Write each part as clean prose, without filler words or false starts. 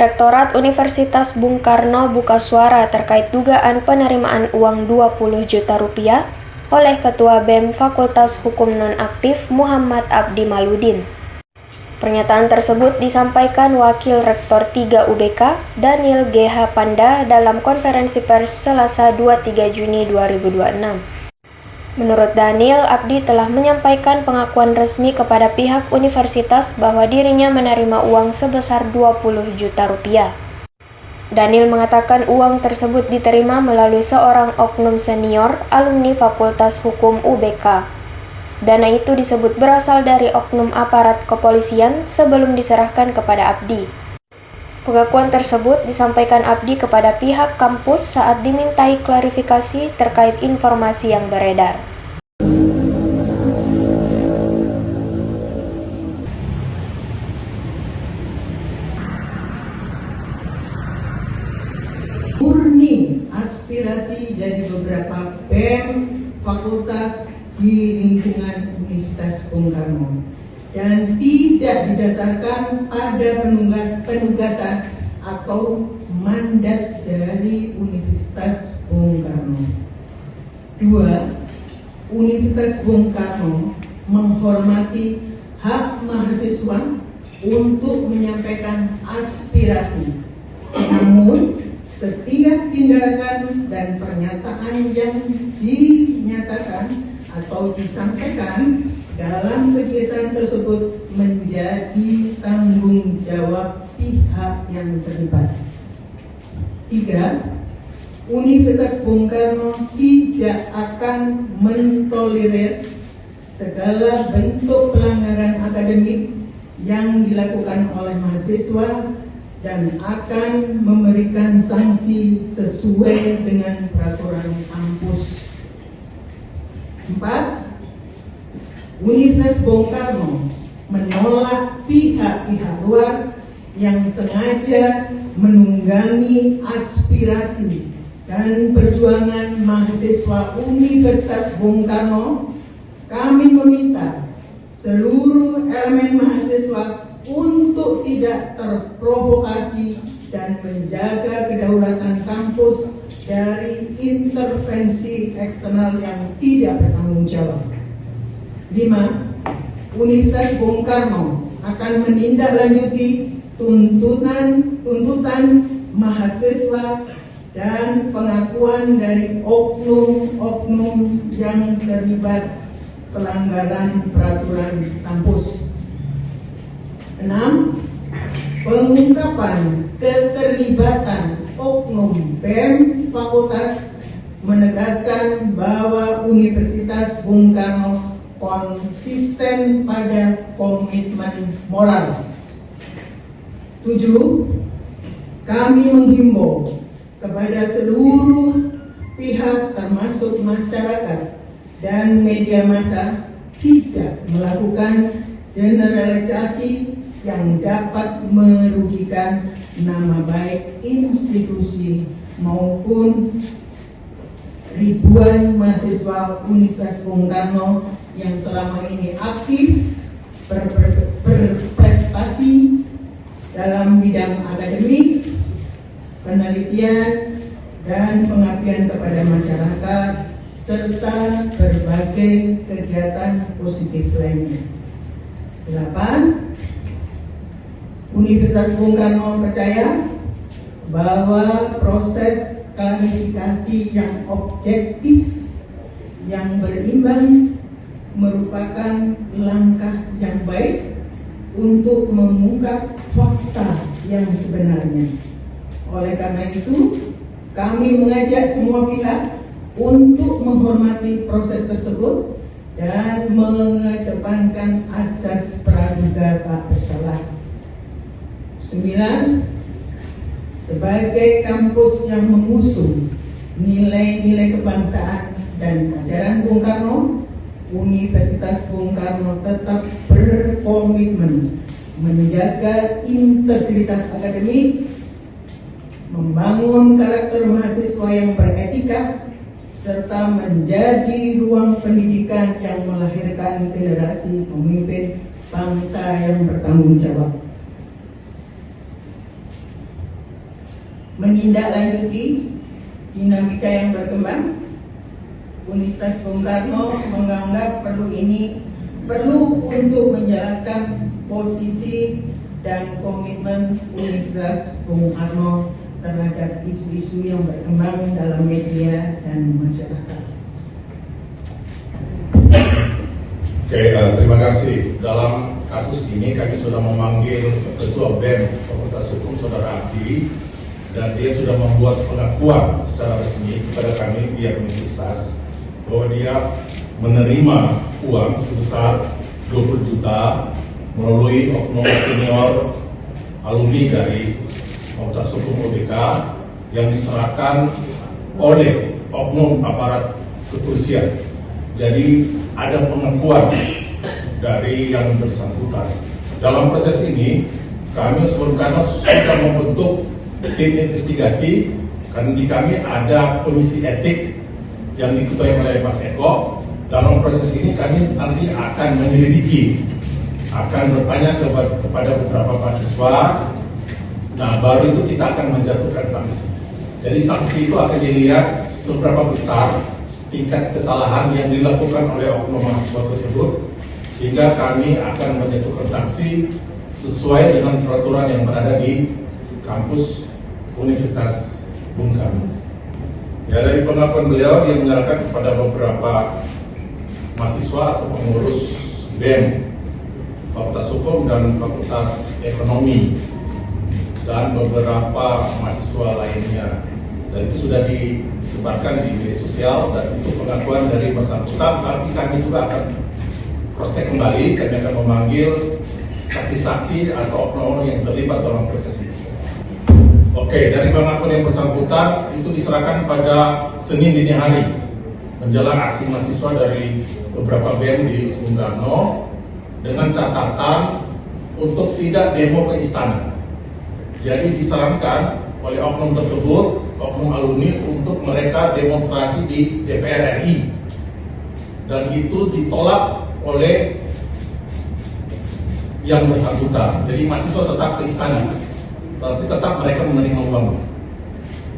Rektorat Universitas Bung Karno buka suara terkait dugaan penerimaan uang 20 juta rupiah oleh Ketua BEM Fakultas Hukum Nonaktif Muhammad Abdi Maludin. Pernyataan tersebut disampaikan Wakil Rektor 3 UBK, Daniel G.H. Panda dalam konferensi pers Selasa 23 Juni 2026. Menurut Daniel, Abdi telah menyampaikan pengakuan resmi kepada pihak universitas bahwa dirinya menerima uang sebesar 20 juta rupiah. Daniel mengatakan uang tersebut diterima melalui seorang oknum senior alumni Fakultas Hukum UBK. Dana itu disebut berasal dari oknum aparat kepolisian sebelum diserahkan kepada Abdi. Pengakuan tersebut disampaikan Abdi kepada pihak kampus saat dimintai klarifikasi terkait informasi yang beredar. Murni aspirasi dari beberapa BEM fakultas di lingkungan Universitas Bung Karno dan tidak didasarkan pada penugasan atau mandat dari Universitas Bung Karno. 2. Universitas Bung Karno menghormati hak mahasiswa untuk menyampaikan aspirasi. Namun, setiap tindakan dan pernyataan yang dinyatakan atau disampaikan dalam kegiatan tersebut menjadi tanggung jawab pihak yang terlibat. 3. Universitas Bung Karno tidak akan mentolerir segala bentuk pelanggaran akademik yang dilakukan oleh mahasiswa dan akan memberikan sanksi sesuai dengan peraturan kampus. 4. Universitas Bung Karno menolak pihak-pihak luar yang sengaja menunggangi aspirasi dan perjuangan mahasiswa Universitas Bung Karno. Kami meminta seluruh elemen mahasiswa untuk tidak terprovokasi dan menjaga kedaulatan kampus dari intervensi eksternal yang tidak bertanggung jawab. 5. Universitas Bung Karno akan menindaklanjuti tuntutan mahasiswa dan pengakuan dari oknum-oknum yang terlibat pelanggaran peraturan kampus. 6. Pengungkapan keterlibatan oknum BEM fakultas menegaskan bahwa Universitas Bung Karno konsisten pada komitmen moral. 7. Kami menghimbau kepada seluruh pihak termasuk masyarakat dan media massa tidak melakukan generalisasi yang dapat merugikan nama baik institusi maupun ribuan mahasiswa Universitas Bung Karno yang selama ini aktif berprestasi dalam bidang akademik, penelitian, dan pengabdian kepada masyarakat serta berbagai kegiatan positif lainnya. 8. Universitas Bung Karno percaya bahwa proses klarifikasi yang objektif, yang berimbang merupakan langkah yang baik untuk mengungkap fakta yang sebenarnya. Oleh karena itu, kami mengajak semua pihak untuk menghormati proses tersebut dan mengedepankan asas praduga tak bersalah. 9. Sebagai kampus yang mengusung nilai-nilai kebangsaan dan ajaran Bung Karno, Universitas Bung Karno tetap berkomitmen menjaga integritas akademik, membangun karakter mahasiswa yang beretika, serta menjadi ruang pendidikan yang melahirkan generasi pemimpin bangsa yang bertanggung jawab. menindaklanjuti dinamika yang berkembang, Universitas Bung Karno menganggap perlu untuk menjelaskan posisi dan komitmen Universitas Bung Karno terhadap isu-isu yang berkembang dalam media dan masyarakat. Oke, terima kasih. Dalam kasus ini kami sudah memanggil Ketua BEM Fakultas Hukum Saudara Abdi, dan dia sudah membuat pengakuan secara resmi kepada kami pihak universitas bahwa dia menerima uang sebesar 20 juta melalui oknum senior alumni dari Fakultas Hukum UBK yang diserahkan oleh oknum aparat kepolisian. Jadi ada pengakuan dari yang bersangkutan. Dalam proses ini kami sebenarnya sudah membentuk tim investigasi, karena di kami ada komisi etik yang diketuai oleh Mas Eko. Dalam proses ini kami nanti akan menyelidiki, akan bertanya kepada beberapa mahasiswa. Nah, baru itu kita akan menjatuhkan sanksi. Jadi sanksi itu akan dilihat seberapa besar tingkat kesalahan yang dilakukan oleh oknum mahasiswa tersebut, sehingga kami akan menjatuhkan sanksi sesuai dengan peraturan yang berada di kampus Universitas Bung Karno. Ya, dari pengakuan beliau, dia menyerahkan kepada beberapa mahasiswa atau pengurus BEM, Fakultas Hukum dan Fakultas Ekonomi, dan beberapa mahasiswa lainnya. Dan itu sudah disebarkan di media sosial, dan itu pengakuan dari bersangkutan. Tapi kami juga akan cross check kembali, kami akan memanggil saksi-saksi atau oknum yang terlibat dalam proses itu. Oke, dari pengakuan yang bersangkutan itu diserahkan pada Senin dini hari menjelang aksi mahasiswa dari beberapa BEM di Bung Karno, dengan catatan untuk tidak demo ke istana. Jadi disarankan oleh oknum tersebut, oknum alumni, untuk mereka demonstrasi di DPR RI, dan itu ditolak oleh yang bersangkutan. Jadi mahasiswa tetap ke istana, tapi tetap mereka menerima uang.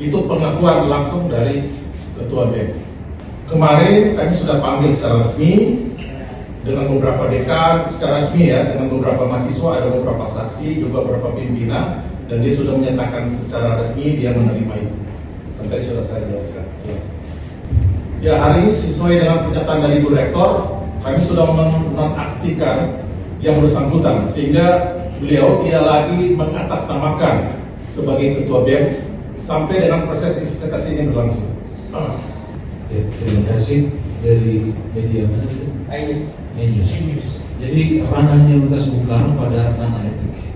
Itu pengakuan langsung dari Ketua BEM. Kemarin kami sudah panggil secara resmi dengan beberapa dekan secara resmi, ya, dengan beberapa mahasiswa, ada beberapa saksi, juga beberapa pimpinan, dan dia sudah menyatakan secara resmi dia menerima itu. Dan tadi sudah saya jelaskan. Ya, hari ini sesuai dengan pernyataan dari Bu Rektor, kami sudah menonaktifkan yang bersangkutan, sehingga beliau tidak lagi mengatasnamakan sebagai Ketua BEM sampai dengan proses investigasi ini berlangsung. Ya, terima kasih. Dari media mana itu? News. Jadi ranahnya Universitas Bung Karno pada ranah etik.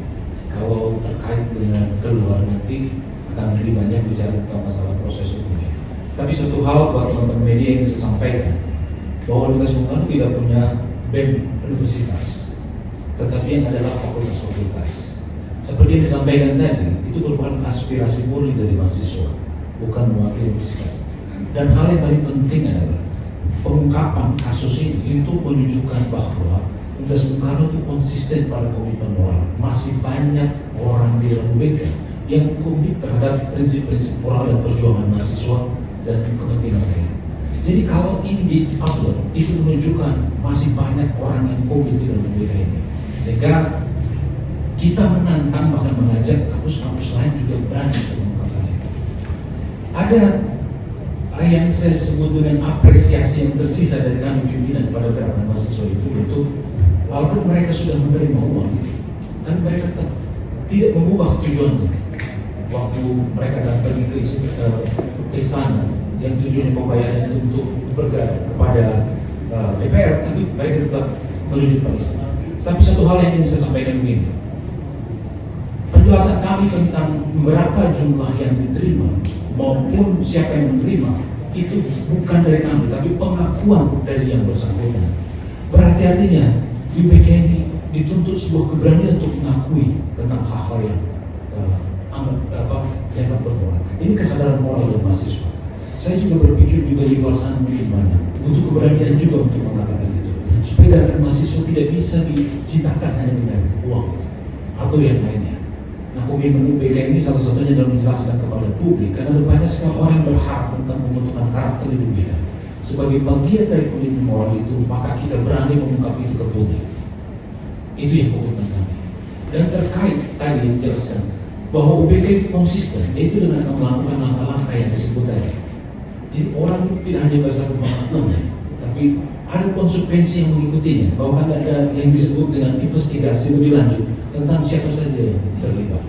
Kalau terkait dengan keluar nanti akan lebih banyak bicara tentang masalah proses hukumnya. Tapi satu hal buat teman-teman media yang saya sampaikan, bahwa Universitas Bung Karno tidak punya BEM universitas, tetapi yang adalah fakultas-fakultas. Seperti yang disampaikan tadi, itu merupakan aspirasi murni dari mahasiswa, bukan mewakili universitas. Dan hal yang paling penting adalah pengungkapan kasus ini itu menunjukkan bahwa Universitas Bung Karno itu konsisten pada komitmen moral. Masih banyak orang di dalam UBK yang komit terhadap prinsip-prinsip moral dan perjuangan mahasiswa dan kepentingan mereka. Jadi kalau ini di-upload, itu menunjukkan masih banyak orang yang komit di dalam UBK ini. Sehingga kita menantang, bahkan mengajak kampus-kampus lain juga berani untuk mengungkapkan itu. Ada yang saya sebut dengan apresiasi yang tersisa dari kami pimpinan pada gerakan mahasiswa itu, yaitu walaupun mereka sudah menerima uang, tapi mereka tetap tidak mengubah tujuannya. Waktu mereka akan pergi ke istana, yang tujuannya pembayaran itu untuk bergerak kepada DPR, tapi mereka tetap menuju ke istana. Tapi satu hal yang ingin saya sampaikan begini, penjelasan kami tentang berapa jumlah yang diterima maupun siapa yang menerima itu bukan dari kami, tapi pengakuan dari yang bersangkutan. Berarti artinya UBK ini dituntut sebuah keberanian untuk mengakui tentang hal-hal yang yang tak bermoral. Ini kesadaran moral dari mahasiswa. Saya juga berpikir juga di luar sana mungkin banyak untuk keberanian juga untuk mengatakan itu, supaya gerakan mahasiswa tidak bisa diciptakan hanya dengan uang atau yang lainnya. Nah, komitmen UPK ini salah satunya dalam menjelaskan kepada publik, karena ada banyak sekali orang yang berharap tentang pembentukan karakter di dunia. Sebagai bagian dari komitmen moral itu, maka kita berani mengungkap itu ke publik. Itu yang komitmen kami. Dan terkait tadi yang dijelaskan bahwa UPK itu konsisten, yaitu dengan melakukan langkah-langkah yang disebut tadi. Jadi orang itu tidak hanya berdasarkan pengalamannya, tapi ada konsekuensi yang mengikutinya, bahwa ada yang disebut dengan investigasi lebih lanjut tentang siapa saja yang terlibat,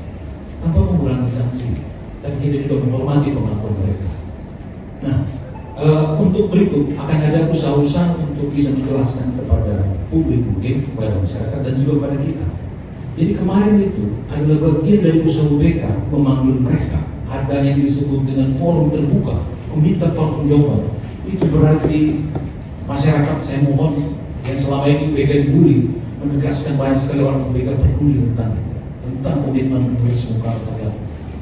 tanpa mengurangi sanksi, tapi kita juga menghormati pengakuan mereka. Nah, untuk berikut akan ada usaha-usaha untuk bisa menjelaskan kepada publik, mungkin kepada masyarakat dan juga kepada kita. Jadi kemarin itu adalah bagian dari usaha UPK memanggil mereka. Ada yang disebut dengan forum terbuka, meminta pertanggungjawaban. Itu berarti masyarakat, saya mohon, yang selama ini UPK dibully, menegaskan banyak sekali orang UPK peduli tentang komitmen menulis muka pada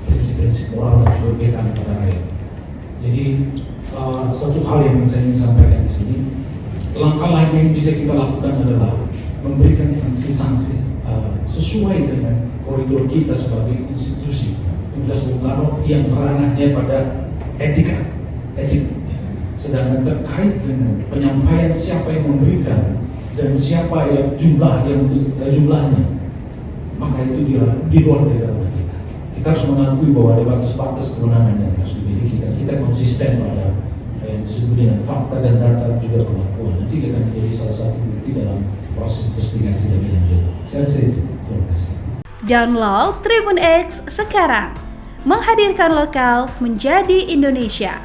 prinsip-prinsip moral dan kebijakan kepada rakyat. Jadi satu hal yang saya ingin sampaikan di sini, langkah lain yang bisa kita lakukan adalah memberikan sanksi-sanksi sesuai dengan koridor kita sebagai institusi Universitas Bung Karno yang ranahnya pada etik. Sedangkan terkait dengan penyampaian siapa yang memberikan dan siapa yang jumlahnya, maka itu di luar dari ranah kita. Kita harus mengakui bahwa ada batas-batas kewenangan yang harus dimiliki, dan kita konsisten pada yang disebut dengan fakta dan data juga pengakuan. Nanti akan menjadi salah satu bukti dalam proses investigasi lebih lanjut. Saya rasa itu. Terima kasih. Download Tribun X sekarang, menghadirkan lokal menjadi Indonesia.